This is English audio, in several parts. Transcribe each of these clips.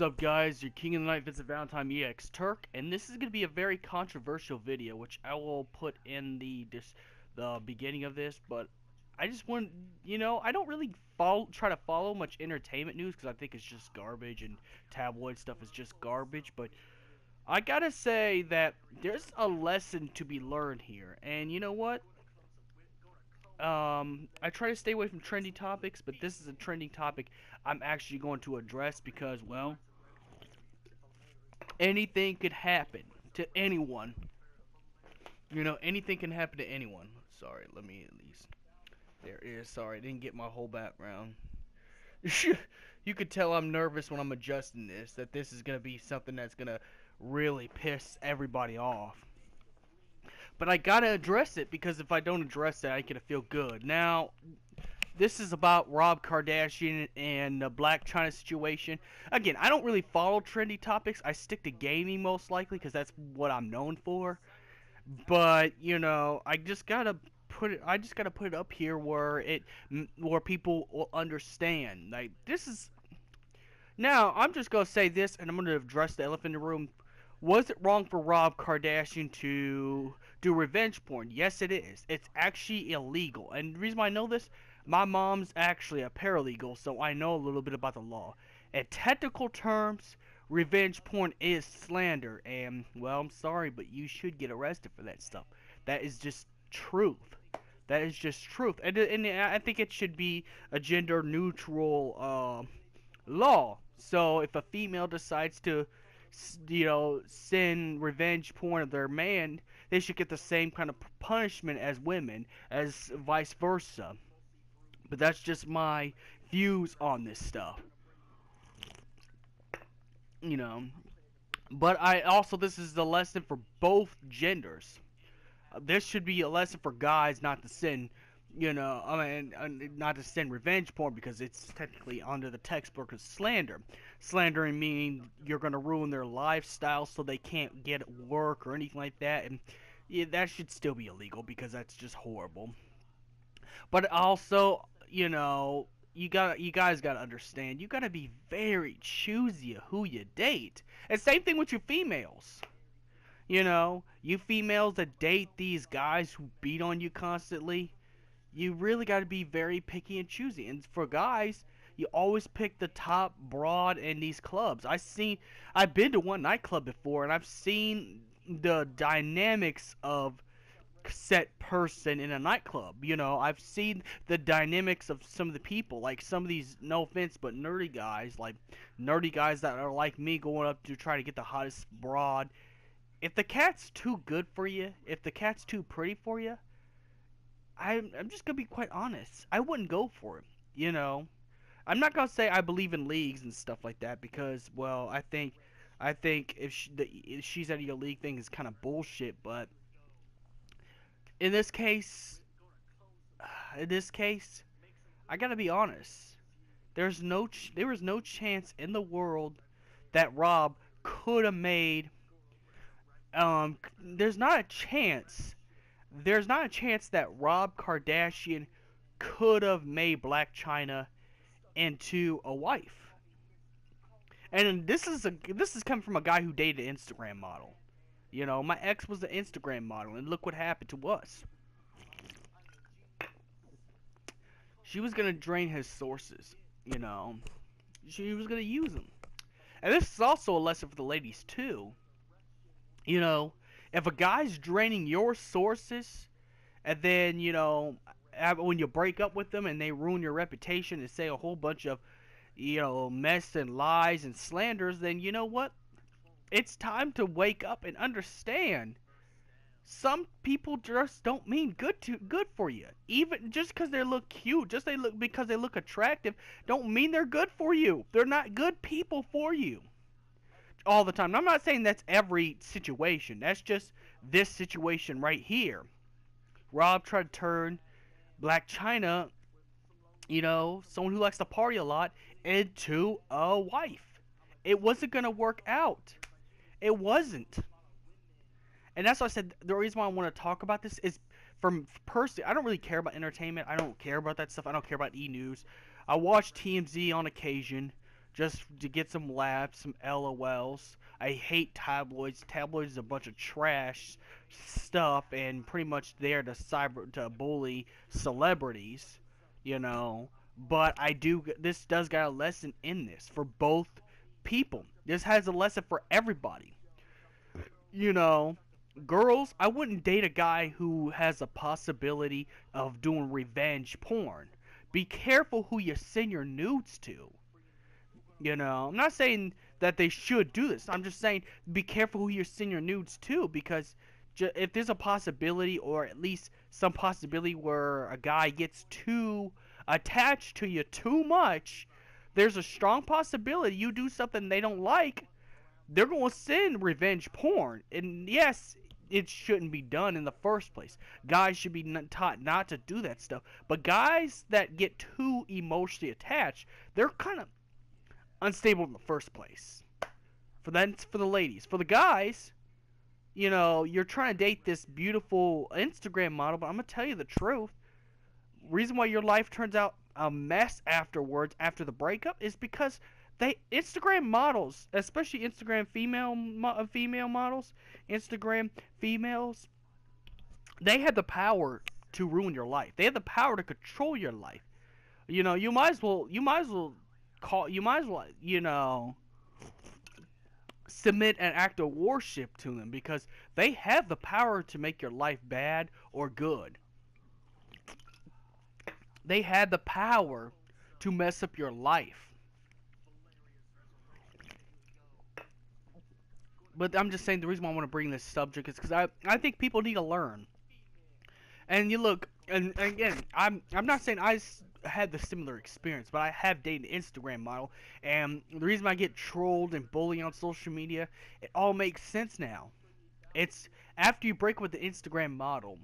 up, guys? Your King of the Night, Vincent Valentine EX Turk, and this is going to be a very controversial video, which I will put in the beginning of this. But I just want, I don't really try to follow much entertainment news because I think it's just garbage, and tabloid stuff is just garbage. But I gotta say that there's a lesson to be learned here, and you know what? I try to stay away from trendy topics, but this is a trending topic I'm actually going to address because, well, anything could happen to anyone. Anything can happen to anyone. Sorry, let me at least. There it is. Sorry, I didn't get my whole background. You could tell I'm nervous when I'm adjusting this, that this is going to be something that's going to really piss everybody off. But I gotta address it because if I don't address it, I can feel good. Now, this is about Rob Kardashian and the Blac Chyna situation. Again, I don't really follow trendy topics. I stick to gaming most likely because that's what I'm known for. But I just gotta put it. I just gotta put it up here where people will understand. Like this is now. I'm just gonna say this, and I'm gonna address the elephant in the room. Was it wrong for Rob Kardashian to do revenge porn? Yes, it is. It's actually illegal. And the reason why I know this, my mom's actually a paralegal, so I know a little bit about the law. In technical terms, revenge porn is slander. And, well, I'm sorry, but you should get arrested for that stuff. That is just truth. That is just truth. And I think it should be a gender neutral law. So if a female decides to send revenge porn of their man, they should get the same kind of punishment as women, as vice versa. But that's just my views on this stuff, you know. But this is the lesson for both genders. This should be a lesson for guys not to send, not to send revenge porn because it's technically under the textbook of slander. Slandering meaning you're going to ruin their lifestyle so they can't get work or anything like that. And yeah, that should still be illegal because that's just horrible. But also, you guys gotta understand. You gotta be very choosy of who you date. And same thing with you females. You females that date these guys who beat on you constantly, you really got to be very picky and choosy. And for guys, you always pick the top broad in these clubs. I've been to one nightclub before, and I've seen the dynamics of set person in a nightclub. I've seen the dynamics of some of the people, like some of these, no offense, but nerdy guys that are like me going up to try to get the hottest broad. If the cat's too good for you, if the cat's too pretty for you, I'm just gonna be quite honest. I wouldn't go for it. I'm not gonna say I believe in leagues and stuff like that because, well, I think if she's out of your league thing is kind of bullshit. But in this case, I gotta be honest. There was no chance in the world that Rob could have made. There's not a chance. There's not a chance that Rob Kardashian could have made Blac Chyna into a wife. And this is coming from a guy who dated an Instagram model. My ex was an Instagram model, and look what happened to us. She was gonna drain his sources. She was gonna use them. And this is also a lesson for the ladies too. If a guy's draining your sources, and then, when you break up with them and they ruin your reputation and say a whole bunch of, mess and lies and slanders, then you know what? It's time to wake up and understand. Some people just don't mean good for you. Even just because they look cute, because they look attractive, don't mean they're good for you. They're not good people for you all the time. And I'm not saying that's every situation. That's just this situation right here. Rob tried to turn Blac Chyna, someone who likes to party a lot, into a wife. It wasn't going to work out. It wasn't. And that's why I said the reason why I want to talk about this is from personally, I don't really care about entertainment. I don't care about that stuff. I don't care about E! News. I watch TMZ on occasion. just to get some laughs, some LOLs. I hate tabloids. Tabloids is a bunch of trash stuff, and pretty much there to bully celebrities, you know. But I do. This does got a lesson in this for both people. This has a lesson for everybody. You know, girls, I wouldn't date a guy who has a possibility of doing revenge porn. Be careful who you send your nudes to. You know, I'm not saying that they should do this. I'm just saying be careful who you send your nudes to, because if there's a possibility, or at least some possibility where a guy gets too attached to you too much, there's a strong possibility you do something they don't like, they're going to send revenge porn. And yes, it shouldn't be done in the first place. Guys should be taught not to do that stuff. But guys that get too emotionally attached, they're kind of unstable in the first place. For the ladies. For the guys, you know, you're trying to date this beautiful Instagram model, but I'm going to tell you the truth. Reason why your life turns out a mess afterwards, after the breakup, is because Instagram models, especially Instagram female models, Instagram females, they have the power to ruin your life. They have the power to control your life. You know, you might as well you know, submit an act of worship to them, because they have the power to make your life bad or good. They had the power to mess up your life. But I'm just saying, the reason why I want to bring this subject is because I think people need to learn. And you look, and again, I'm not saying had the similar experience, but I have dated an Instagram model, and the reason I get trolled and bullied on social media, it all makes sense now. It's after you break with the Instagram model,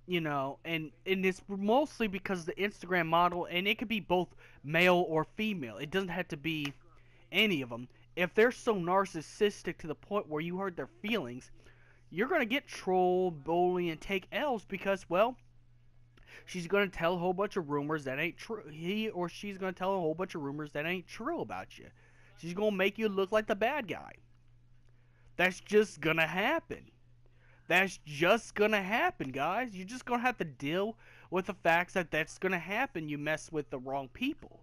you know, and it's mostly because the Instagram model, and it could be both male or female. It doesn't have to be any of them. If they're so narcissistic to the point where you hurt their feelings, you're gonna get trolled, bullied, and take L's, because, well, she's gonna tell a whole bunch of rumors that ain't true. He or she's gonna tell a whole bunch of rumors that ain't true about you. She's gonna make you look like the bad guy. That's just gonna happen. That's just gonna happen, guys. You're just gonna have to deal with the facts that that's gonna happen. You mess with the wrong people,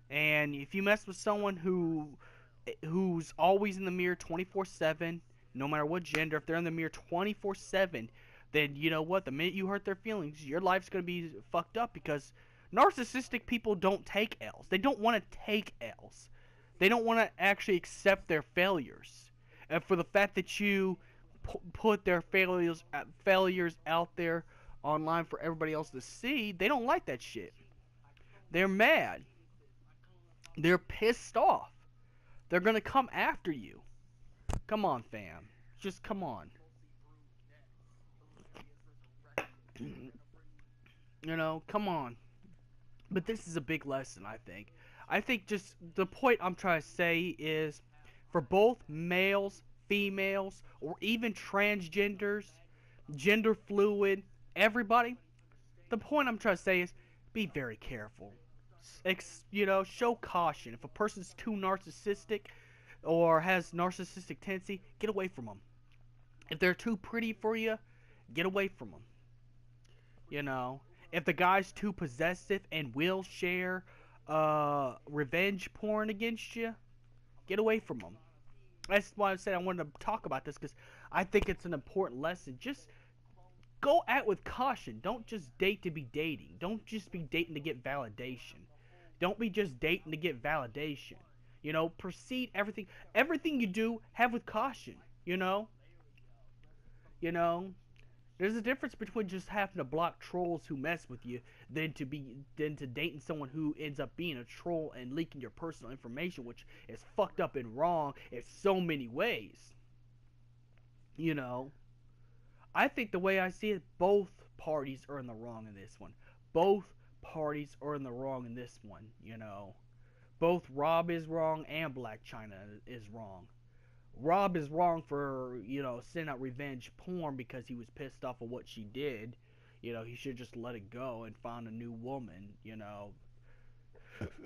and if you mess with someone who's always in the mirror 24/7, no matter what gender, if they're in the mirror 24/7, then you know what? The minute you hurt their feelings, your life's gonna be fucked up, because narcissistic people don't take L's. They don't want to take L's. They don't want to actually accept their failures. And for the fact that you put their failures out there online for everybody else to see, they don't like that shit. They're mad. They're pissed off. They're gonna come after you. Come on, fam. Just come on. You know, come on. But this is a big lesson, I think. I think just the point I'm trying to say is, for both males, females, or even transgenders, gender fluid, everybody, the point I'm trying to say is, be very careful. You know, show caution. If a person's too narcissistic or has narcissistic tendency, get away from them. If they're too pretty for you, get away from them. You know, if the guy's too possessive and will share revenge porn against you, get away from them. That's why I said I wanted to talk about this, because I think it's an important lesson. Just go at with caution. Don't just date to be dating. Don't just be dating to get validation. Don't be just dating to get validation. You know, proceed everything you do, have with caution. You know, there's a difference between just having to block trolls who mess with you than to dating someone who ends up being a troll and leaking your personal information, which is fucked up and wrong in so many ways. You know, I think the way I see it, both parties are in the wrong in this one. Both parties are in the wrong in this one, you know. Both Rob is wrong and Blac Chyna is wrong. Rob is wrong for, you know, sending out revenge porn because he was pissed off of what she did. You know, he should just let it go and find a new woman, you know.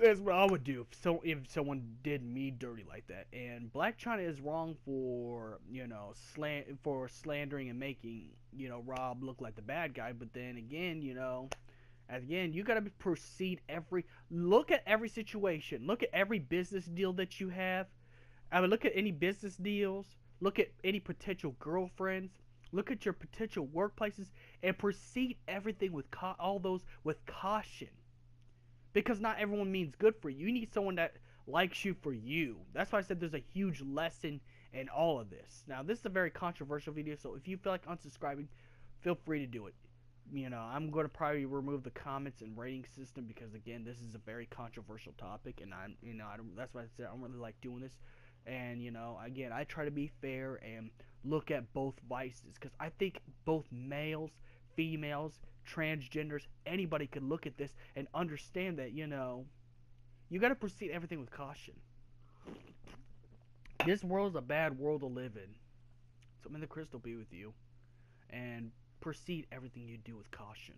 That's what I would do if someone did me dirty like that. And Blac Chyna is wrong for slandering and making Rob look like the bad guy. But then again, you gotta proceed look at every situation, look at every business deal that you have. I mean, look at any business deals, look at any potential girlfriends, look at your potential workplaces, and proceed everything with all those with caution. Because not everyone means good for you. You need someone that likes you for you. That's why I said there's a huge lesson in all of this. Now, this is a very controversial video, so if you feel like unsubscribing, feel free to do it. I'm going to probably remove the comments and rating system because, again, this is a very controversial topic, and that's why I said I don't really like doing this. And, again, I try to be fair and look at both vices because I think both males, females, transgenders, anybody could look at this and understand that, you got to proceed everything with caution. This world is a bad world to live in. So may the crystal be with you. And proceed everything you do with caution.